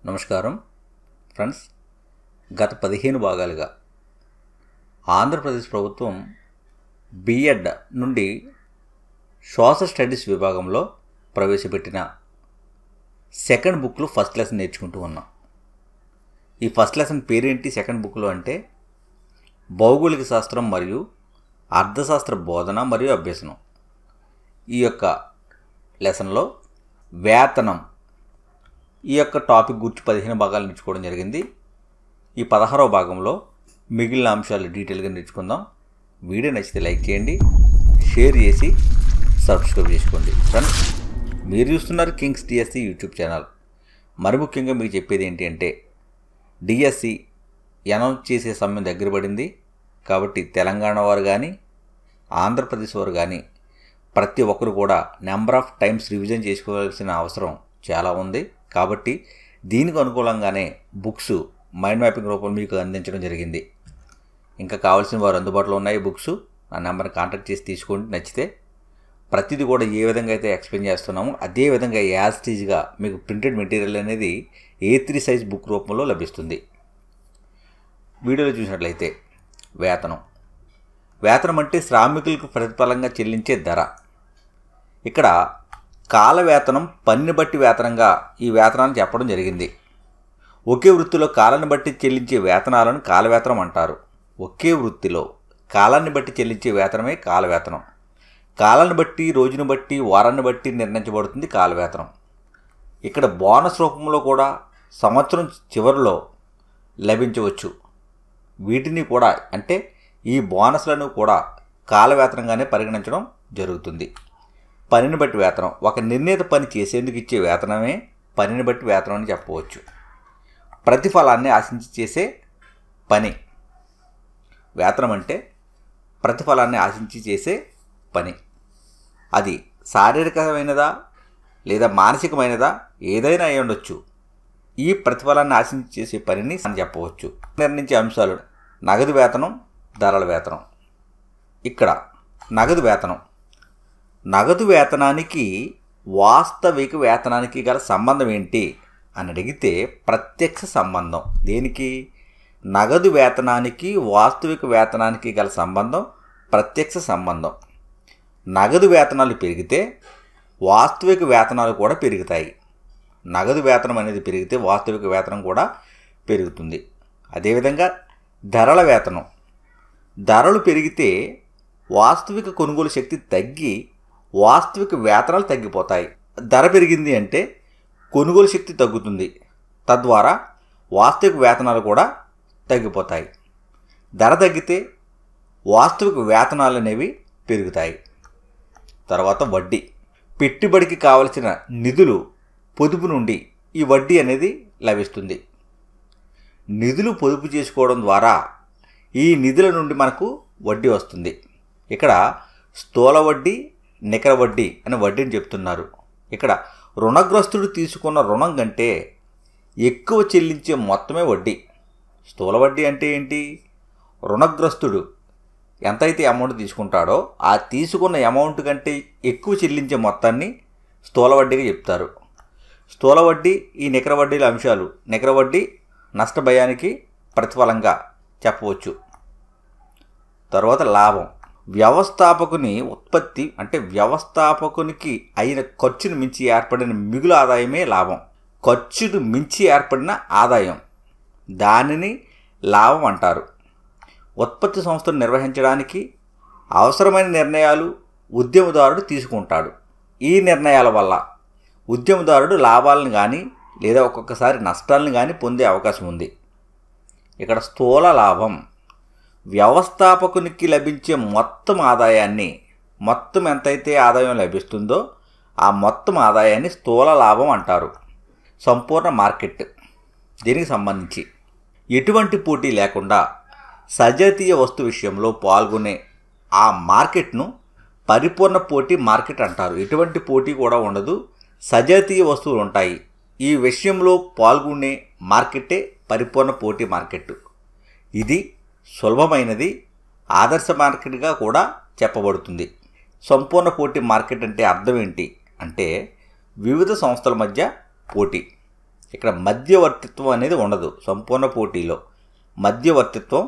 నమస్కారం ఫ్రెండ్స్. గత 15 భాగాలుగా ఆంధ్రప్రదేశ్ ప్రభుత్వం బిఎడ్ నుండి సోషల్ స్టడీస్ విభాగంలో ప్రవేశపెట్టిన సెకండ్ బుక్లో ఫస్ట్ లెసన్ నేర్చుకుంటూ ఉన్నాం. ఈ ఫస్ట్ లెసన్ పేరేంటి? సెకండ్ బుక్లో అంటే భౌగోళిక శాస్త్రం మరియు అర్థశాస్త్ర బోధన మరియు అభ్యసనం. ఈ యొక్క లెసన్లో వేతనం ఈ యొక్క టాపిక్ గురించి 15 భాగాలు నేర్చుకోవడం జరిగింది. ఈ 16వ భాగంలో మిగిలిన అంశాలు డీటెయిల్గా నేర్చుకుందాం. వీడియో నచ్చితే లైక్ చేయండి, షేర్ చేసి సబ్స్క్రైబ్ చేసుకోండి. ఫ్రెండ్స్, మీరు చూస్తున్నారు కింగ్స్ డిఎస్సి యూట్యూబ్ ఛానల్. మరి ముఖ్యంగా మీకు చెప్పేది ఏంటి అంటే డిఎస్సి అనౌన్స్ చేసే సమయం దగ్గర పడింది. కాబట్టి తెలంగాణ వారు కానీ ఆంధ్రప్రదేశ్ వారు కానీ ప్రతి ఒక్కరు కూడా నెంబర్ ఆఫ్ టైమ్స్ రివిజన్ చేసుకోవాల్సిన అవసరం చాలా ఉంది. కాబట్టి దీనికి అనుకూలంగానే బుక్స్ మైండ్ మ్యాపింగ్ రూపంలో మీకు అందించడం జరిగింది. ఇంకా కావాల్సిన వారు అందుబాటులో ఉన్నాయి. బుక్స్ ఆ నెంబర్ని కాంటాక్ట్ చేసి తీసుకోండి. నచ్చితే ప్రతిదీ కూడా ఏ విధంగా అయితే ఎక్స్ప్లెయిన్ చేస్తున్నామో అదే విధంగా యాజ్టీజ్గా మీకు ప్రింటెడ్ మెటీరియల్ అనేది A3 సైజ్ బుక్ రూపంలో లభిస్తుంది. వీడియోలో చూసినట్లయితే వేతనం అంటే శ్రామికులకు ప్రతిఫలంగా చెల్లించే ధర. ఇక్కడ కాల వేతనం పనిని బట్టి వేతనంగా ఈ వేతనాన్ని చెప్పడం జరిగింది. ఒకే వృత్తిలో కాలాన్ని బట్టి చెల్లించే వేతనాలను కాలవేతనం అంటారు. ఒకే వృత్తిలో కాలాన్ని బట్టి చెల్లించే వేతనమే కాలవేతనం. కాలాన్ని బట్టి, రోజును బట్టి, వారాన్ని బట్టి నిర్ణయించబడుతుంది కాలవేతనం. ఇక్కడ బోనస్ రూపంలో కూడా సంవత్సరం చివరిలో లభించవచ్చు. వీటిని కూడా అంటే ఈ బోనస్లను కూడా కాలవేతనంగానే పరిగణించడం జరుగుతుంది. పనిని బట్టి వేతనం ఒక నిర్ణీత పని చేసేందుకు ఇచ్చే వేతనమే పనిని బట్టి వేతనం అని చెప్పవచ్చు. ప్రతిఫలాన్ని ఆశించి చేసే పని. వేతనం అంటే ప్రతిఫలాన్ని ఆశించి చేసే పని. అది శారీరకమైనదా లేదా మానసికమైనదా ఏదైనా అయి ఉండొచ్చు. ఈ ప్రతిఫలాన్ని ఆశించి చేసే పనిని అని చెప్పవచ్చు. నిర్ణయించే అంశాలు నగదు వేతనం, ధరల వేతనం. ఇక్కడ నగదు వేతనానికి వాస్తవిక వేతనానికి గల సంబంధం ఏంటి అని అడిగితే ప్రత్యక్ష సంబంధం. దేనికి? నగదు వేతనానికి వాస్తవిక వేతనానికి గల సంబంధం ప్రత్యక్ష సంబంధం. నగదు వేతనాలు పెరిగితే వాస్తవిక వేతనాలు కూడా పెరుగుతాయి. నగదు వేతనం అనేది పెరిగితే వాస్తవిక వేతనం కూడా పెరుగుతుంది. అదేవిధంగా ధరల వేతనం. ధరలు పెరిగితే వాస్తవిక కొనుగోలు శక్తి తగ్గి వాస్తవిక వేతనాలు తగ్గిపోతాయి. ధర పెరిగింది అంటే కొనుగోలు శక్తి తగ్గుతుంది. తద్వారా వాస్తవిక వేతనాలు కూడా తగ్గిపోతాయి. ధర తగ్గితే వాస్తవిక వేతనాలు అనేవి పెరుగుతాయి. తర్వాత వడ్డీ. పెట్టుబడికి కావలసిన నిధులు పొదుపు నుండి ఈ వడ్డీ అనేది లభిస్తుంది. నిధులు పొదుపు చేసుకోవడం ద్వారా ఈ నిధుల నుండి మనకు వడ్డీ వస్తుంది. ఇక్కడ స్థూల వడ్డీ, నికర వడ్డీ అని వడ్డీని చెప్తున్నారు. ఇక్కడ రుణగ్రస్తుడు తీసుకున్న రుణం కంటే ఎక్కువ చెల్లించే మొత్తమే వడ్డీ. స్థూల వడ్డీ అంటే ఏంటి? రుణగ్రస్తుడు ఎంతైతే అమౌంట్ తీసుకుంటాడో ఆ తీసుకున్న అమౌంట్ కంటే ఎక్కువ చెల్లించే మొత్తాన్ని స్థూల వడ్డీగా చెప్తారు. స్థూల వడ్డీ, ఈ నికర వడ్డీల అంశాలు. నికర వడ్డీ నష్టభయానికి ప్రతిఫలంగా చెప్పవచ్చు. తర్వాత లాభం. వ్యవస్థాపకుని ఉత్పత్తి అంటే వ్యవస్థాపకునికి అయిన ఖర్చును మించి ఏర్పడిన మిగులు ఆదాయమే లాభం. ఖర్చును మించి ఏర్పడిన ఆదాయం, దానిని లాభం అంటారు. ఉత్పత్తి సంస్థను నిర్వహించడానికి అవసరమైన నిర్ణయాలు ఉద్యమదారుడు తీసుకుంటాడు. ఈ నిర్ణయాల వల్ల ఉద్యమదారుడు లాభాలను కానీ లేదా ఒక్కొక్కసారి నష్టాలను కానీ పొందే అవకాశం ఉంది. ఇక్కడ స్థూల లాభం. వ్యవస్థాపకునికి లభించే మొత్తం ఆదాయాన్ని, మొత్తం ఎంతైతే ఆదాయం లభిస్తుందో ఆ మొత్తం ఆదాయాన్ని స్థూల లాభం అంటారు. సంపూర్ణ మార్కెట్. దీనికి సంబంధించి ఎటువంటి పోటీ లేకుండా సజాతీయ వస్తు విషయంలో పాల్గొనే ఆ మార్కెట్ను పరిపూర్ణ పోటీ మార్కెట్ అంటారు. ఎటువంటి పోటీ కూడా ఉండదు, సజాతీయ వస్తువులు ఉంటాయి. ఈ విషయంలో పాల్గొనే మార్కెటే పరిపూర్ణ పోటీ మార్కెట్. ఇది సులభమైనది, ఆదర్శ మార్కెట్గా కూడా చెప్పబడుతుంది. సంపూర్ణ పోటీ మార్కెట్ అంటే అర్థం ఏంటి అంటే వివిధ సంస్థల మధ్య పోటీ. ఇక్కడ మధ్యవర్తిత్వం అనేది ఉండదు. సంపూర్ణ పోటీలో మధ్యవర్తిత్వం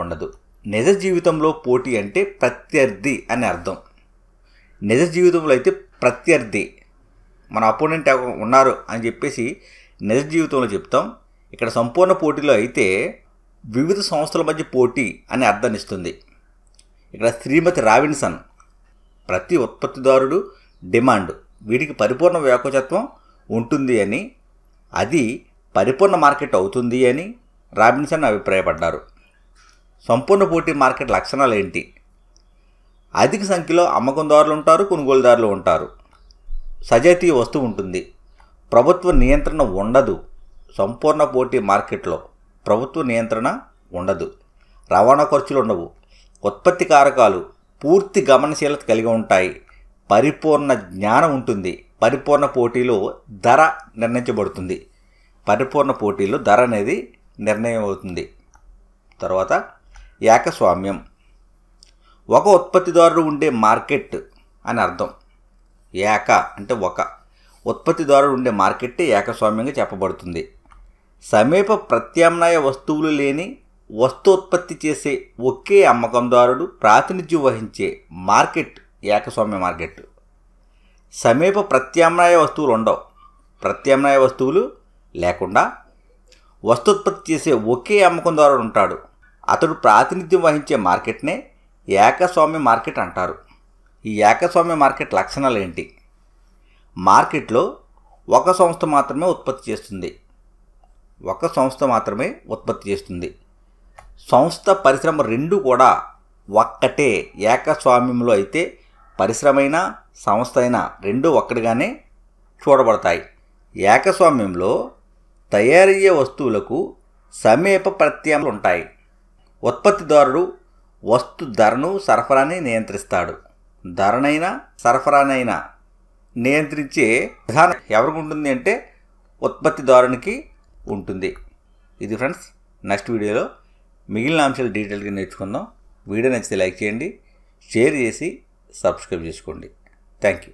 ఉండదు. నిజ జీవితంలో పోటీ అంటే ప్రత్యర్థి అని అర్థం. నిజ జీవితంలో అయితే ప్రత్యర్థి, మన అపోనెంట్ ఉన్నారు అని చెప్పేసి నిజ జీవితంలో చెప్తాం. ఇక్కడ సంపూర్ణ పోటీలో అయితే వివిధ సంస్థల మధ్య పోటీ అని అర్థాన్నిస్తుంది. ఇక్కడ శ్రీమతి రాబిన్సన్ ప్రతి ఉత్పత్తిదారుడు డిమాండ్, వీటికి పరిపూర్ణ వ్యాకోచత్వం ఉంటుంది అని, అది పరిపూర్ణ మార్కెట్ అవుతుంది అని రాబిన్సన్ అభిప్రాయపడ్డారు. సంపూర్ణ పోటీ మార్కెట్ లక్షణాలు ఏంటి? అధిక సంఖ్యలో అమ్మకందారులు ఉంటారు, కొనుగోలుదారులు ఉంటారు. సజాతీయ వస్తువు ఉంటుంది. ప్రభుత్వ నియంత్రణ ఉండదు. సంపూర్ణ పోటీ మార్కెట్లో ప్రభుత్వ నియంత్రణ ఉండదు. రవాణా ఖర్చులు ఉండవు. ఉత్పత్తి కారకాలు పూర్తి గమనశీలత కలిగి ఉంటాయి. పరిపూర్ణ జ్ఞానం ఉంటుంది. పరిపూర్ణ పోటీలో ధర నిర్ణయించబడుతుంది. పరిపూర్ణ పోటీలో ధర అనేది నిర్ణయం అవుతుంది. తర్వాత ఏకస్వామ్యం. ఒక ఉత్పత్తిదారుడు ఉండే మార్కెట్ అని అర్థం. ఏక అంటే ఒక ఉత్పత్తిదారుడు ఉండే మార్కెట్టే ఏకస్వామ్యంగా చెప్పబడుతుంది. సమీప ప్రత్యామ్నాయ వస్తువులు లేని వస్తోత్పత్తి చేసే ఒకే అమ్మకందారుడు ప్రాతినిధ్యం వహించే మార్కెట్ ఏకస్వామ్య మార్కెట్. సమీప ప్రత్యామ్నాయ వస్తువులు ఉండవు. ప్రత్యామ్నాయ వస్తువులు లేకుండా వస్తోత్పత్తి చేసే ఒకే అమ్మకందారుడు ఉంటాడు. అతడు ప్రాతినిధ్యం వహించే మార్కెట్నే ఏకస్వామ్య మార్కెట్ అంటారు. ఈ ఏకస్వామ్య మార్కెట్ లక్షణాలు ఏంటి? మార్కెట్లో ఒక సంస్థ మాత్రమే ఉత్పత్తి చేస్తుంది. ఒక సంస్థ మాత్రమే ఉత్పత్తి చేస్తుంది. సంస్థ పరిశ్రమ రెండు కూడా ఒక్కటే. ఏకస్వామ్యంలో అయితే పరిశ్రమ అయినా సంస్థ అయినా రెండు ఒక్కటిగానే చూడబడతాయి. ఏకస్వామ్యంలో తయారయ్యే వస్తువులకు సమీప ప్రత్యామ్నాయాలు ఉంటాయి. ఉత్పత్తిదారుడు వస్తు ధరను సరఫరాని నియంత్రిస్తాడు. ధరనైనా సరఫరానైనా నియంత్రించే విధానం ఎవరికి ఉంటుంది అంటే ఉత్పత్తిదారునికి ఉంటుంది. ఇది ఫ్రెండ్స్, నెక్స్ట్ వీడియోలో మిగిలిన అంశాలు డీటెయిల్గా నేర్చుకుందాం. వీడియో నచ్చితే లైక్ చేయండి, షేర్ చేసి సబ్స్క్రైబ్ చేసుకోండి. Thank you.